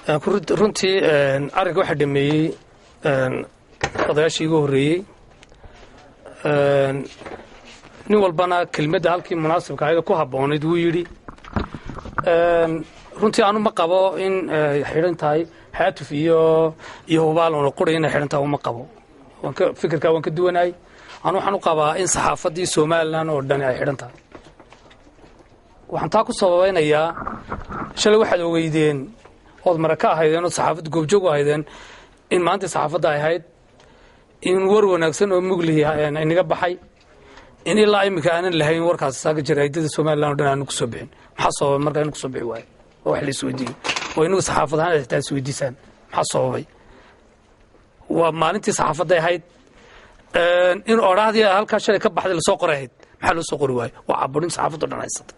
runtii ariga waxa dhameeyay odayaashii ugu horeeyay nin walbana kelmadda halkii munaasibka ahayd ku habboonayd wuu yidhi runtii aanu ma qabo in xidhan tahay haatuf iyo hubaal oo qori inay xidhan tahay uma qabo fikirka waan ka duwanahay anu waxaan u qabaa in saxaafaddii Soomaaliland oo dhan ay xidhan tahay waxaan taa ku sababeynayaa shalay waxaad ogeydeen oo marka ahaydeen oo saxaafad goobjoog ahaydeen in maanta saxaafadda ay ahayd in war wanaagsan oo mugliya inaga baxay in ilaa imika aanan lahayn warkaas saaga jaraa'idada Soomaaliland oo dhan aan ku soo bixin maxaa sababay marka in ku soo bixi waayay wax la isweydiiyay oo inagu saxaafadahan ay taas weydiisaan maxaa sababay waa maalintii saxaafadda ahayd in orahdii halka shalay ka baxday la soo qorayd maxaa loo soo qori waayay waa caburin saxaafadda dhan haysata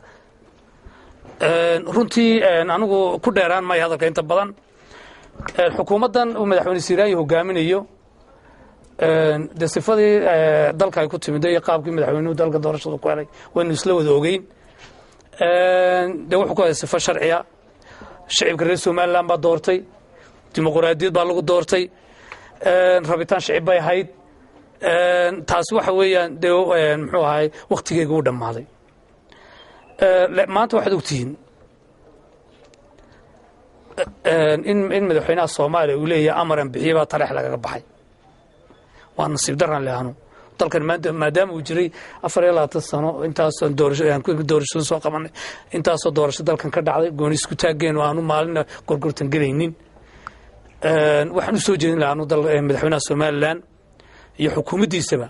runtii anigu ku dheeraan ma hadalka inta badan xukuumaddan uu madaxweyne Siiraayo hogaaminayo de sifadii dalka ay ku timid iyo qaabkii madaxweynuhu dalka doorashada ku helay waynu isla wada ogeyn de wuxuu ku hayay sifo sharciya shacabka reer Soomaaliland baa doortay dimuqraadiyad baa lagu doortay rabitaan shacab bay ahayd taas waxa weeyaan de muxuu ahay waqtigeega u dhamaaday maanta waxaad ogtihiin in madaxweynaha Soomaaliya uu leeyahay amaran bixiye baa tareex lagaga baxay waa nasiib daran leeyano dalkan maadaama uu jiray 24 sano intaas doorasho soo qabanay intaas doorasho dalkan ka dhacday gooni isku taageen oo aanu maalin gorgortan galaynin waxaan soo jeedin lahaanu madaxweynaha Soomaaliland iyo xukuumaddiisaba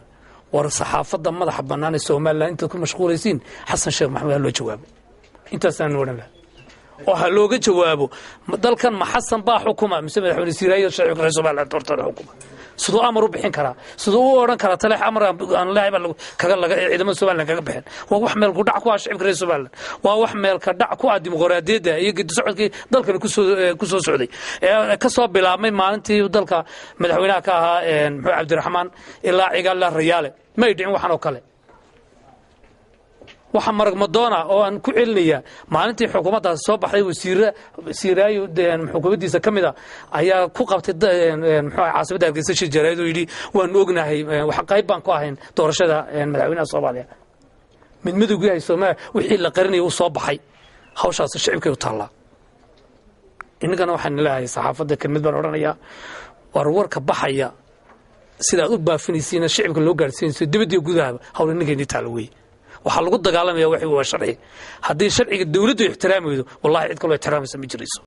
war saxaafadda madaxa bannaan ee Soomaaliland inta ku mashquulaysiin Xasan Sheekh Maxamed loo jawaabo intaasaan waran lahaa oo ha looga jawaabo dalkan ma Xasan baa xukuma mise madaxweyne Siiraayo shacabka reer Soomaaliland doortay xukuma sidoo amar u bixin kara sidoo u oran kara taleex amar aan leeyahay kaga laga ciidamada Soomaaliland kaga bixin waa wax meel ku dhac ku ah shacabka reer Soomaaliland waa wax meel ka dhac ku ah dimuqraadiyadda iyo gid socodkii dalkan ku soo socday ka soo bilaabmay maalintii dalka madaxweynaha ka ahaa Maxamed Cabdiraxmaan ilaa cigaal Riyaale ma idin waxan oo kale waxa marag Madonna oo aan ku celinaya maalintii xukuumaddaas soo baxday wasiirada Siiraayo xukuumaddiisa kamida ayaa ku qabtay muxuu caasimadda Hargeysa shir jaraa'id oo yiri waan ognahay wax qayb baan ku ahayn doorashada madaxweynaha Soomaaliya mid midowgii ay Soomaaliya wixii la qarinay uu soo baxay hawshaas shacabka u taala inagana waxaan leeyahay saxaafadda kamid baan oranaya warka baxaya sida u baafinaysiina shacabka loo gaarsiinayso dibadda gudaha hawlanigeeni taalaway waxa lagu dagaalamaya wixii waa sharci hadii sharciga dawladdu ixtiraamaydo wallahi cid kale ixtiraamaysa ma jirayso